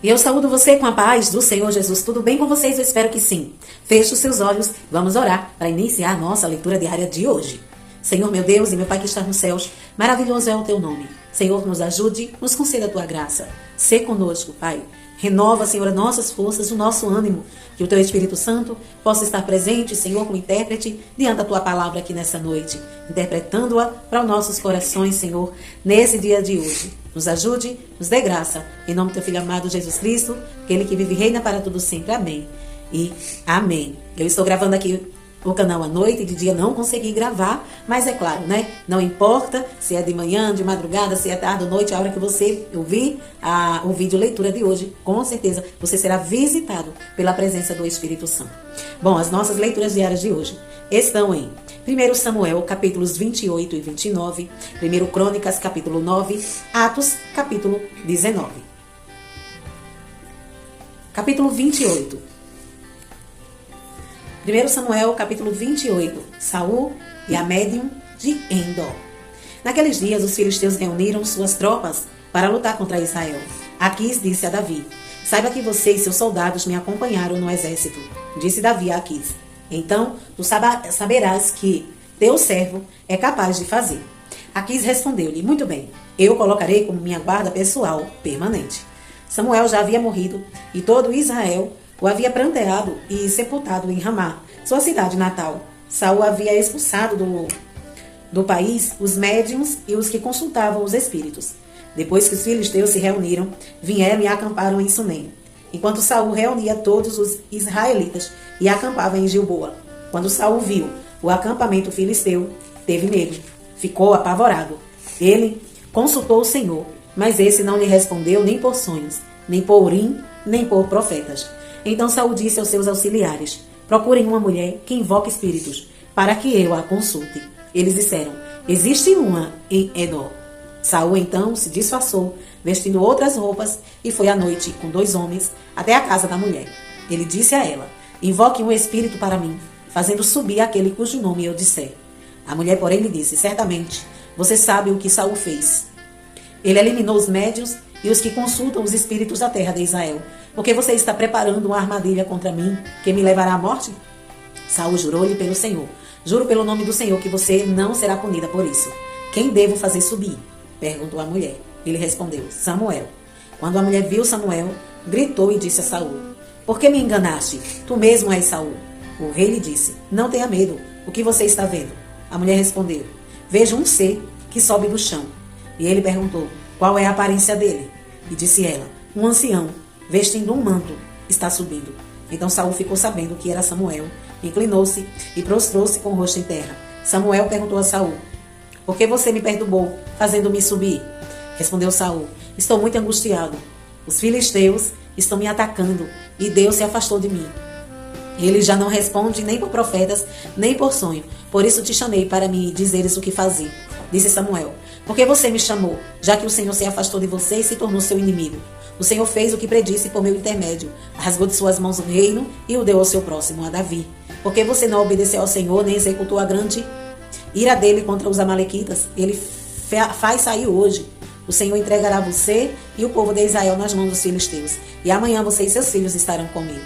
E eu saúdo você com a paz do Senhor Jesus. Tudo bem com vocês? Eu espero que sim. Feche os seus olhos, vamos orar para iniciar a nossa leitura diária de hoje. Senhor meu Deus e meu Pai que está nos céus, maravilhoso é o teu nome. Senhor, nos ajude, nos conceda a tua graça. Sê conosco, Pai. Renova, Senhor, as nossas forças, o nosso ânimo. Que o teu Espírito Santo possa estar presente, Senhor, como intérprete, diante da tua palavra aqui nessa noite, interpretando-a para os nossos corações, Senhor, nesse dia de hoje. Nos ajude, nos dê graça. Em nome do teu Filho amado Jesus Cristo, aquele que vive e reina para tudo sempre. Amém. E amém. Eu estou gravando aqui o canal à noite, de dia não consegui gravar, mas é claro, né? Não importa se é de manhã, de madrugada, se é tarde ou noite, a hora que você ouvir o vídeo leitura de hoje, com certeza você será visitado pela presença do Espírito Santo. Bom, as nossas leituras diárias de hoje estão em 1 Samuel, capítulos 28 e 29, 1 Crônicas, capítulo 9, Atos, capítulo 19. Capítulo 28. 1 Samuel, capítulo 28, Saul e a médium de Endor. Naqueles dias, os filisteus reuniram suas tropas para lutar contra Israel. Aquis disse a Davi: saiba que você e seus soldados me acompanharam no exército. Disse Davi a Aquis: então tu saberás que teu servo é capaz de fazer. Aquis respondeu-lhe: muito bem, eu colocarei como minha guarda pessoal permanente. Samuel já havia morrido e todo Israel o havia pranteado e sepultado em Ramá, sua cidade natal. Saul havia expulsado do país os médiuns e os que consultavam os espíritos. Depois que os filisteus se reuniram, vieram e acamparam em Sunem, enquanto Saul reunia todos os israelitas e acampava em Gilboa. Quando Saul viu o acampamento filisteu, teve medo, ficou apavorado. Ele consultou o Senhor, mas esse não lhe respondeu nem por sonhos, nem por Urim, nem por profetas. Então Saul disse aos seus auxiliares: procurem uma mulher que invoque espíritos, para que eu a consulte. Eles disseram: existe uma em Endor. Saul então se disfarçou, vestindo outras roupas, e foi à noite com 2 homens até a casa da mulher. Ele disse a ela: invoque um espírito para mim, fazendo subir aquele cujo nome eu disser. A mulher, porém, lhe disse: certamente, você sabe o que Saul fez. Ele eliminou os médiuns e os que consultam os espíritos da terra de Israel. Porque você está preparando uma armadilha contra mim, que me levará à morte? Saul jurou-lhe pelo Senhor: juro pelo nome do Senhor que você não será punida por isso. Quem devo fazer subir? Perguntou a mulher. Ele respondeu: Samuel. Quando a mulher viu Samuel, gritou e disse a Saul: por que me enganaste? Tu mesmo és Saul. O rei lhe disse: não tenha medo. O que você está vendo? A mulher respondeu: vejo um ser que sobe do chão. E ele perguntou: qual é a aparência dele? E disse ela: um ancião, vestindo um manto, está subindo. Então Saul ficou sabendo que era Samuel, inclinou-se e prostrou-se com o rosto em terra. Samuel perguntou a Saul: por que você me perturbou, fazendo-me subir? Respondeu Saul: estou muito angustiado. Os filisteus estão me atacando e Deus se afastou de mim. Ele já não responde nem por profetas, nem por sonho. Por isso te chamei para me dizeres o que fazer. Disse Samuel: por que você me chamou, já que o Senhor se afastou de você e se tornou seu inimigo? O Senhor fez o que predisse por meu intermédio. Rasgou de suas mãos o reino e o deu ao seu próximo, a Davi. Porque você não obedeceu ao Senhor, nem executou a grande ira dele contra os amalequitas? Ele faz sair hoje. O Senhor entregará você e o povo de Israel nas mãos dos filisteus. E amanhã você e seus filhos estarão comigo.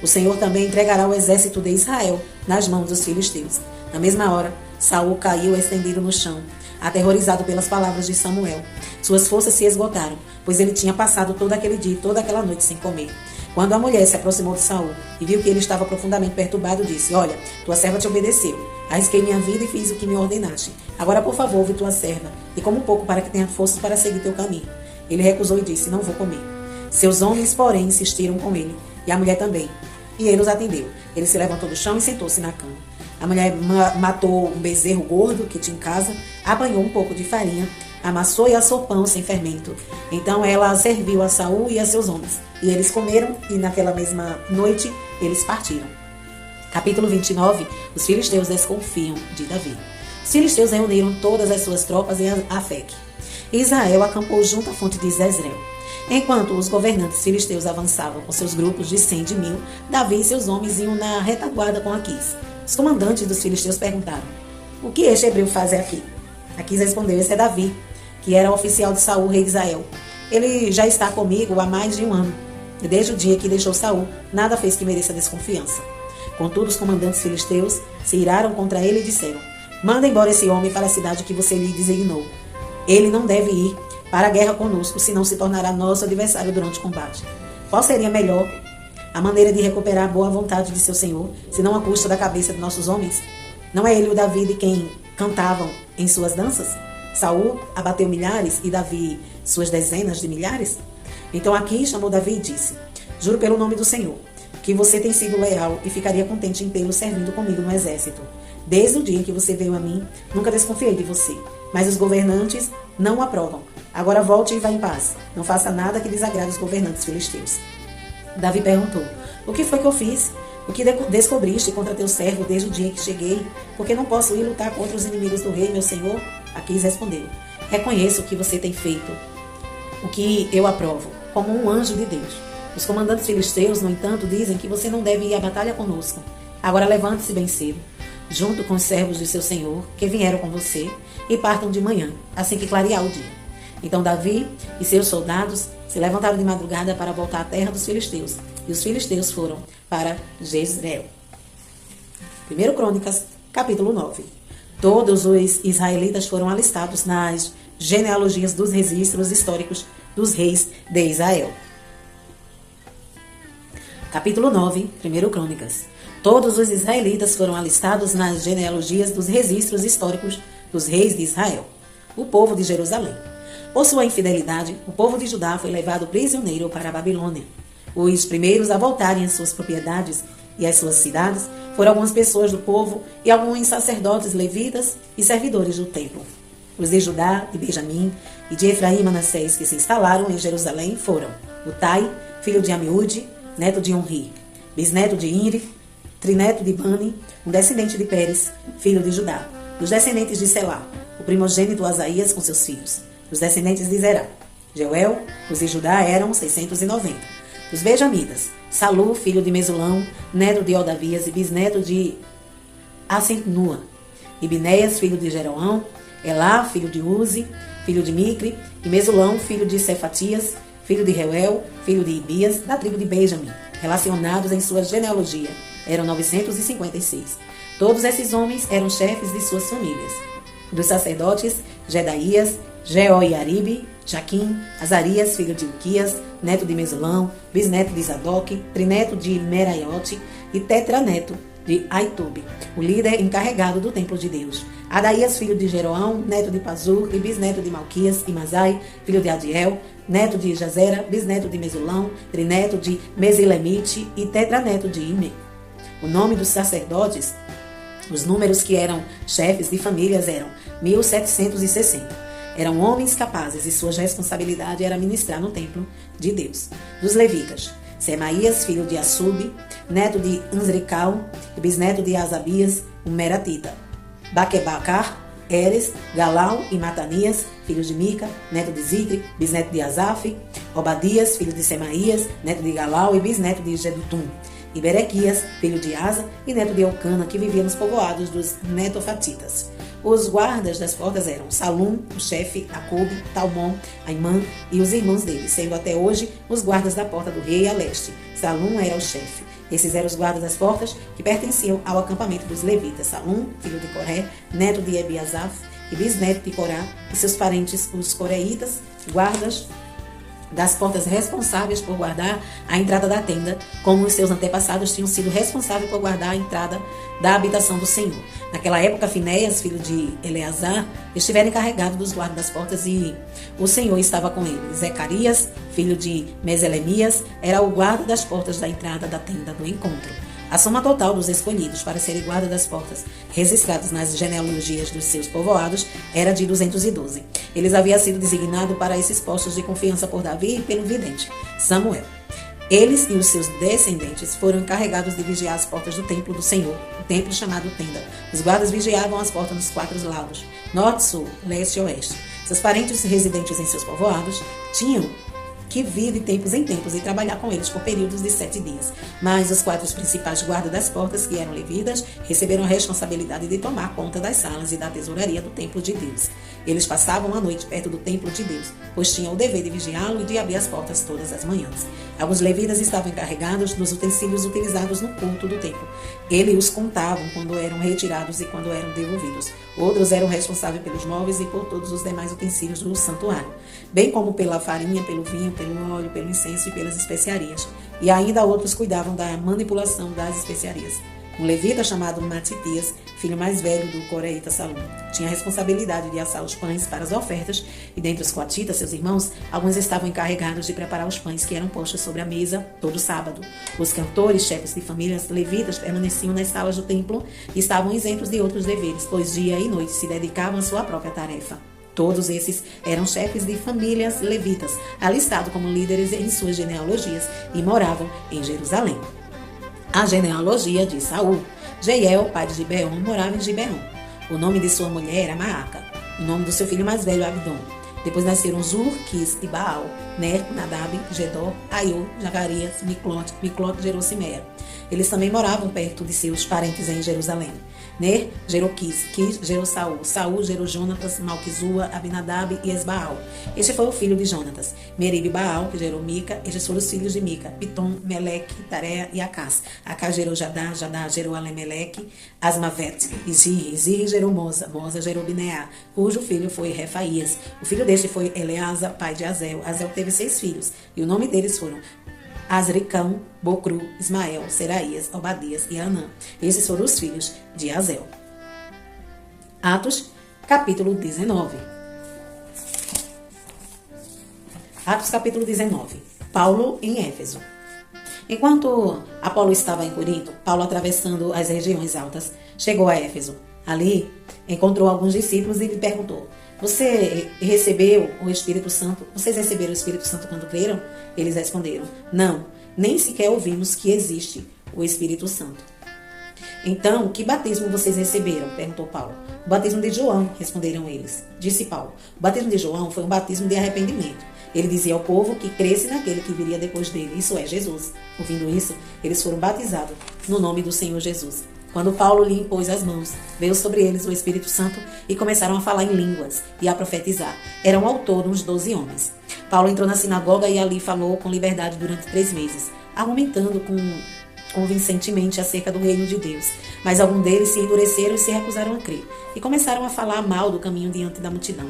O Senhor também entregará o exército de Israel nas mãos dos filisteus. Na mesma hora, Saul caiu estendido no chão, aterrorizado pelas palavras de Samuel. Suas forças se esgotaram, pois ele tinha passado todo aquele dia e toda aquela noite sem comer. Quando a mulher se aproximou de Saul e viu que ele estava profundamente perturbado, disse: olha, tua serva te obedeceu. Arrisquei minha vida e fiz o que me ordenaste. Agora, por favor, ouve tua serva e coma um pouco para que tenha forças para seguir teu caminho. Ele recusou e disse: não vou comer. Seus homens, porém, insistiram com ele, e a mulher também. E ele os atendeu. Ele se levantou do chão e sentou-se na cama. A mulher matou um bezerro gordo que tinha em casa, apanhou um pouco de farinha, amassou e assou pão sem fermento. Então ela serviu a Saul e a seus homens. E eles comeram, e naquela mesma noite eles partiram. Capítulo 29. Os filisteus desconfiam de Davi. Os filisteus reuniram todas as suas tropas em Afeque. Israel acampou junto à fonte de Jezreel. Enquanto os governantes filisteus avançavam com seus grupos de 100 de 1000, Davi e seus homens iam na retaguarda com Aquis. Os comandantes dos filisteus perguntaram: o que este hebreu faz aqui? Aquis respondeu: esse é Davi, que era oficial de Saul, rei de Israel. Ele já está comigo há mais de 1 ano. e desde o dia que deixou Saul, nada fez que mereça desconfiança. Contudo, os comandantes filisteus se iraram contra ele e disseram: manda embora esse homem para a cidade que você lhe designou. Ele não deve ir para a guerra conosco, senão se tornará nosso adversário durante o combate. Qual seria melhor a maneira de recuperar a boa vontade de seu senhor, senão a custa da cabeça de nossos homens? Não é ele o Davi de quem cantavam em suas danças? Saul abateu milhares e Davi suas dezenas de milhares? Então aqui chamou Davi e disse: juro pelo nome do Senhor, que você tem sido leal e ficaria contente em tê-lo servindo comigo no exército. Desde o dia em que você veio a mim, nunca desconfiei de você. Mas os governantes não o aprovam. Agora volte e vá em paz. Não faça nada que desagrade os governantes filisteus. Davi perguntou: o que foi que eu fiz? O que descobriste contra teu servo desde o dia em que cheguei? Porque não posso ir lutar contra os inimigos do rei, meu senhor? Aquis respondeu: reconheço o que você tem feito, o que eu aprovo, como um anjo de Deus. Os comandantes filisteus, no entanto, dizem que você não deve ir à batalha conosco. Agora levante-se bem cedo, junto com os servos de seu senhor, que vieram com você, e partam de manhã, assim que clarear o dia. Então Davi e seus soldados se levantaram de madrugada para voltar à terra dos filisteus, e os filisteus foram para Jezreel. 1 Crônicas, capítulo 9. Todos os israelitas foram alistados nas genealogias dos registros históricos dos reis de Israel. Capítulo 9, 1 Crônicas. Todos os israelitas foram alistados nas genealogias dos registros históricos dos reis de Israel. O povo de Jerusalém. Por sua infidelidade, o povo de Judá foi levado prisioneiro para a Babilônia. Os primeiros a voltarem às suas propriedades e às suas cidades foram algumas pessoas do povo e alguns sacerdotes levitas e servidores do templo. Os de Judá, de Benjamim e de Efraim e Manassés que se instalaram em Jerusalém foram Utai, filho de Amiúde, neto de Onri, bisneto de Inri, trineto de Bani, um descendente de Pérez, filho de Judá. Dos descendentes de Selá, o primogênito Asaías com seus filhos. Dos descendentes de Zerá, Jeuel, os de Judá eram 690. Dos benjamitas, Salu, filho de Mesulão, neto de Odavias e bisneto de Asenua. E Binéias, filho de Jeroão, Elá, filho de Uzi, filho de Micre, e Mesulão, filho de Cefatias, filho de Reuel, filho de Ibias, da tribo de Benjamim, relacionados em sua genealogia, eram 956. Todos esses homens eram chefes de suas famílias. Dos sacerdotes, Jedaías, Jeoiaribe, Jaquim, Azarias, filho de Uquias, neto de Mesulão, bisneto de Zadok, trineto de Meraiote e tetraneto de Aitube, o líder encarregado do templo de Deus. Adaías, filho de Jeroão, neto de Pazur e bisneto de Malquias, e Mazai, filho de Adiel, neto de Jazera, bisneto de Mesulão, trineto de Mesilemite e tetraneto de Ime. O nome dos sacerdotes, os números que eram chefes de famílias eram 1760. Eram homens capazes e sua responsabilidade era ministrar no templo de Deus. Dos levitas, Semaías, filho de Assub, neto de Anzrical e bisneto de Asabias, um meratita. Baquebacar, Eres, Galau e Matanias, filhos de Mica, neto de Zicre, bisneto de Asaf, Obadias, filho de Semaías, neto de Galau e bisneto de Gedutum. E Berequias, filho de Asa e neto de Elcana, que vivia nos povoados dos netofatitas. Os guardas das portas eram Salum, o chefe, Acube, Talmon, Aimã e os irmãos dele, sendo até hoje os guardas da porta do rei a leste. Salum era o chefe. Esses eram os guardas das portas que pertenciam ao acampamento dos levitas. Salum, filho de Coré, neto de Ebiasaf e bisneto de Corá, e seus parentes, os coreitas, guardas das portas responsáveis por guardar a entrada da tenda, como os seus antepassados tinham sido responsáveis por guardar a entrada da habitação do Senhor. Naquela época, Finéias, filho de Eleazar, estivera encarregado dos guardas das portas e o Senhor estava com ele. Zacarias, filho de Meselemias, era o guarda das portas da entrada da tenda do encontro. A soma total dos escolhidos para serem guarda das portas, registrados nas genealogias dos seus povoados, era de 212. Eles haviam sido designados para esses postos de confiança por Davi e pelo vidente, Samuel. Eles e os seus descendentes foram encarregados de vigiar as portas do templo do Senhor, o templo chamado Tenda. Os guardas vigiavam as portas nos 4 lados, norte, sul, leste e oeste. Seus parentes residentes em seus povoados tinham que vir de tempos em tempos e trabalhar com eles por períodos de 7 dias. Mas os 4 principais guardas das portas, que eram levitas, receberam a responsabilidade de tomar conta das salas e da tesouraria do templo de Deus. Eles passavam a noite perto do templo de Deus, pois tinham o dever de vigiá-lo e de abrir as portas todas as manhãs. Alguns levitas estavam encarregados dos utensílios utilizados no culto do templo. Eles os contavam quando eram retirados e quando eram devolvidos. Outros eram responsáveis pelos móveis e por todos os demais utensílios do santuário, bem como pela farinha, pelo vinho, pelo óleo, pelo incenso e pelas especiarias. E ainda outros cuidavam da manipulação das especiarias. Um levita chamado Matitias, filho mais velho do coreita Salum, tinha a responsabilidade de assar os pães para as ofertas, e dentre os coatitas, seus irmãos, alguns estavam encarregados de preparar os pães que eram postos sobre a mesa todo sábado. Os cantores, chefes de famílias, levitas, permaneciam nas salas do templo e estavam isentos de outros deveres, pois dia e noite se dedicavam à sua própria tarefa. Todos esses eram chefes de famílias levitas, alistados como líderes em suas genealogias, e moravam em Jerusalém. A genealogia de Saul. Jeiel, pai de Gibeon, morava em Gibeon. O nome de sua mulher era Maaca. O nome do seu filho mais velho, Abdon. Depois nasceram Zur, Quis e Baal, Ner, Nadab, Gedor, Aiô, Zacarias, Miclote gerou Simeia. Eles também moravam perto de seus parentes em Jerusalém. Ner gerou Quis gerou Saul, Saul gerou Jonatas, Malquizua, Abinadab e Esbaal. Este foi o filho de Jonatas. Merib e Baal, que gerou Mica. Estes foram os filhos de Mica, Pitom, Meleque, Tarea e Acás. Acás gerou Jadá, Jadá gerou Alemeleque, Asmavet e Zirri. Zirri gerou Moza, Moza gerou Bineá, cujo filho foi Refaías. O filho deste foi Eleasa, pai de Azel. Azel teve 6 filhos, e o nome deles foram Azricão, Bocru, Ismael, Seraías, Obadias e Anã. Esses foram os filhos de Azel. Atos, capítulo 19. Atos, capítulo 19. Paulo em Éfeso. Enquanto Apolo estava em Corinto, Paulo, atravessando as regiões altas, chegou a Éfeso. Ali, encontrou alguns discípulos e lhe perguntou: Vocês receberam o Espírito Santo quando creram? Eles responderam: Não, nem sequer ouvimos que existe o Espírito Santo. Então, que batismo vocês receberam? Perguntou Paulo. O batismo de João, responderam eles. Disse Paulo: O batismo de João foi um batismo de arrependimento. Ele dizia ao povo que cresce naquele que viria depois dele, isso é, Jesus. Ouvindo isso, eles foram batizados no nome do Senhor Jesus. Quando Paulo lhe impôs as mãos, veio sobre eles o Espírito Santo e começaram a falar em línguas e a profetizar. Eram ao todo uns 12 homens. Paulo entrou na sinagoga e ali falou com liberdade durante 3 meses, argumentando convincentemente acerca do reino de Deus. Mas alguns deles se endureceram e se recusaram a crer, e começaram a falar mal do caminho diante da multidão.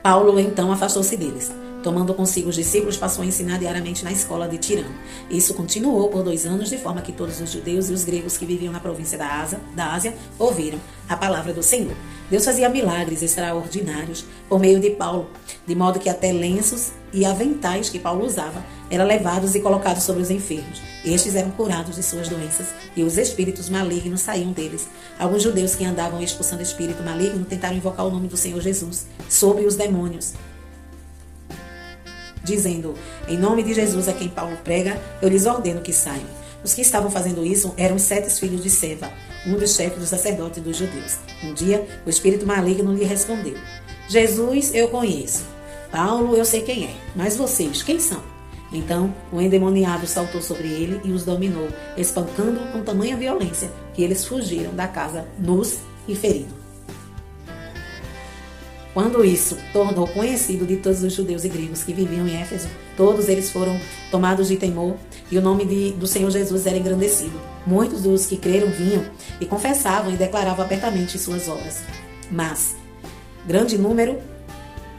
Paulo então afastou-se deles. Tomando consigo os discípulos, passou a ensinar diariamente na escola de Tirano. Isso continuou por 2 anos, de forma que todos os judeus e os gregos que viviam na província da Ásia ouviram a palavra do Senhor. Deus fazia milagres extraordinários por meio de Paulo, de modo que até lenços e aventais que Paulo usava eram levados e colocados sobre os enfermos. Estes eram curados de suas doenças e os espíritos malignos saíam deles. Alguns judeus que andavam expulsando espírito maligno tentaram invocar o nome do Senhor Jesus sobre os demônios, dizendo: Em nome de Jesus a quem Paulo prega, eu lhes ordeno que saiam. Os que estavam fazendo isso eram os 7 filhos de Seva, um dos chefes dos sacerdotes dos judeus. Um dia, o espírito maligno lhe respondeu: Jesus eu conheço, Paulo eu sei quem é, mas vocês, quem são? Então, o endemoniado saltou sobre ele e os dominou, espancando-o com tamanha violência que eles fugiram da casa nus e feridos. Quando isso tornou conhecido de todos os judeus e gregos que viviam em Éfeso, todos eles foram tomados de temor e o nome do Senhor Jesus era engrandecido. Muitos dos que creram vinham e confessavam e declaravam abertamente suas obras. Mas grande número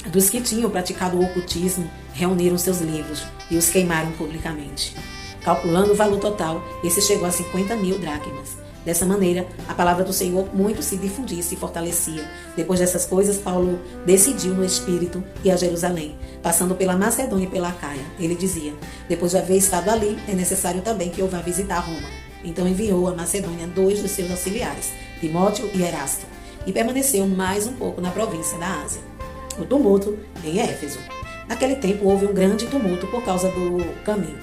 dos que tinham praticado o ocultismo reuniram seus livros e os queimaram publicamente. Calculando o valor total, esse chegou a 50.000 dracmas. Dessa maneira, a palavra do Senhor muito se difundia e se fortalecia. Depois dessas coisas, Paulo decidiu no Espírito ir a Jerusalém, passando pela Macedônia e pela Acaia. Ele dizia: depois de haver estado ali, é necessário também que eu vá visitar Roma. Então enviou a Macedônia 2 dos seus auxiliares, Timóteo e Erasto, e permaneceu mais um pouco na província da Ásia. O tumulto em Éfeso. Naquele tempo houve um grande tumulto por causa do caminho.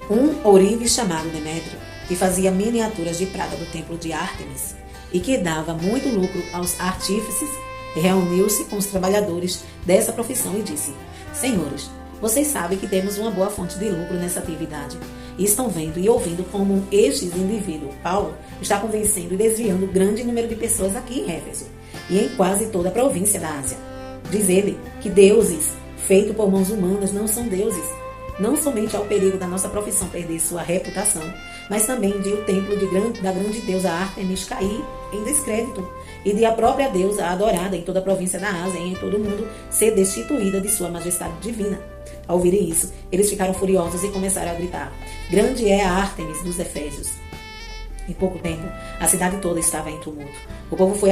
Um ourive chamado Demétrio, que fazia miniaturas de prata do templo de Ártemis e que dava muito lucro aos artífices, reuniu-se com os trabalhadores dessa profissão e disse: Senhores, vocês sabem que temos uma boa fonte de lucro nessa atividade e estão vendo e ouvindo como estes indivíduos, Paulo, está convencendo e desviando grande número de pessoas aqui em Éfeso. e em quase toda a província da Ásia. Diz ele que deuses feitos por mãos humanas não são deuses. Não somente há o perigo da nossa profissão perder sua reputação, mas também de o templo da grande deusa Ártemis cair em descrédito e de a própria deusa adorada em toda a província da Ásia e em todo o mundo ser destituída de sua majestade divina. Ao ouvirem isso, eles ficaram furiosos e começaram a gritar: grande é a Ártemis dos Efésios. Em pouco tempo, a cidade toda estava em tumulto. O povo foi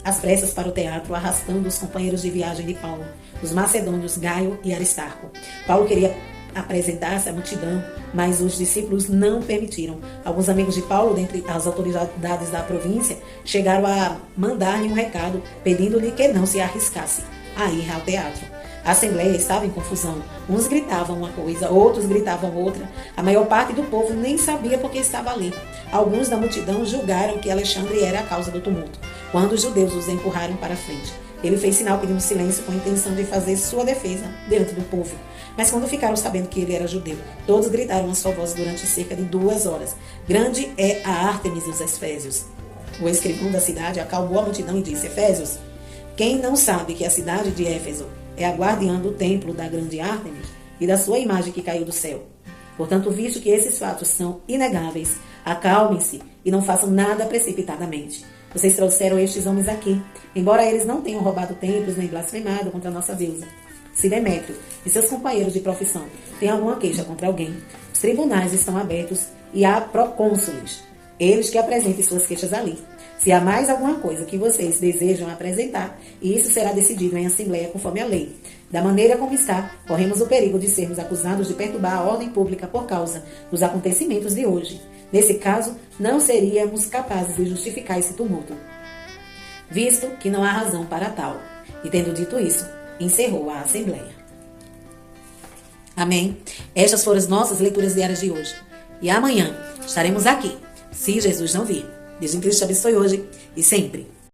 às pressas para o teatro, arrastando os companheiros de viagem de Paulo, os macedônios Gaio e Aristarco. Paulo queria apresentar-se à multidão, mas os discípulos não permitiram. Alguns amigos de Paulo, dentre as autoridades da província, chegaram a mandar-lhe um recado, pedindo-lhe que não se arriscasse a ir ao teatro. A assembleia estava em confusão. Uns gritavam uma coisa, outros gritavam outra. A maior parte do povo nem sabia por que estava ali. Alguns da multidão julgaram que Alexandre era a causa do tumulto, quando os judeus os empurraram para a frente. Ele fez sinal pedindo silêncio com a intenção de fazer sua defesa diante do povo. Mas quando ficaram sabendo que ele era judeu, todos gritaram a sua voz durante cerca de 2 horas. Grande é a Ártemis dos Efésios. O escrivão da cidade acalmou a multidão e disse: Efésios, quem não sabe que a cidade de Éfeso é a guardiã do templo da grande Ártemis e da sua imagem que caiu do céu? Portanto, visto que esses fatos são inegáveis, acalmem-se e não façam nada precipitadamente. Vocês trouxeram estes homens aqui, embora eles não tenham roubado templos nem blasfemado contra a nossa deusa. Se Demétrio e seus companheiros de profissão têm alguma queixa contra alguém, os tribunais estão abertos e há procônsules. Eles que apresentem suas queixas ali. Se há mais alguma coisa que vocês desejam apresentar, isso será decidido em assembleia conforme a lei. Da maneira como está, corremos o perigo de sermos acusados de perturbar a ordem pública por causa dos acontecimentos de hoje. Nesse caso, não seríamos capazes de justificar esse tumulto, visto que não há razão para tal. E tendo dito isso, encerrou a assembleia. Amém? Estas foram as nossas leituras diárias de hoje. E amanhã estaremos aqui, se Jesus não vir. Deus em Cristo te abençoe hoje e sempre.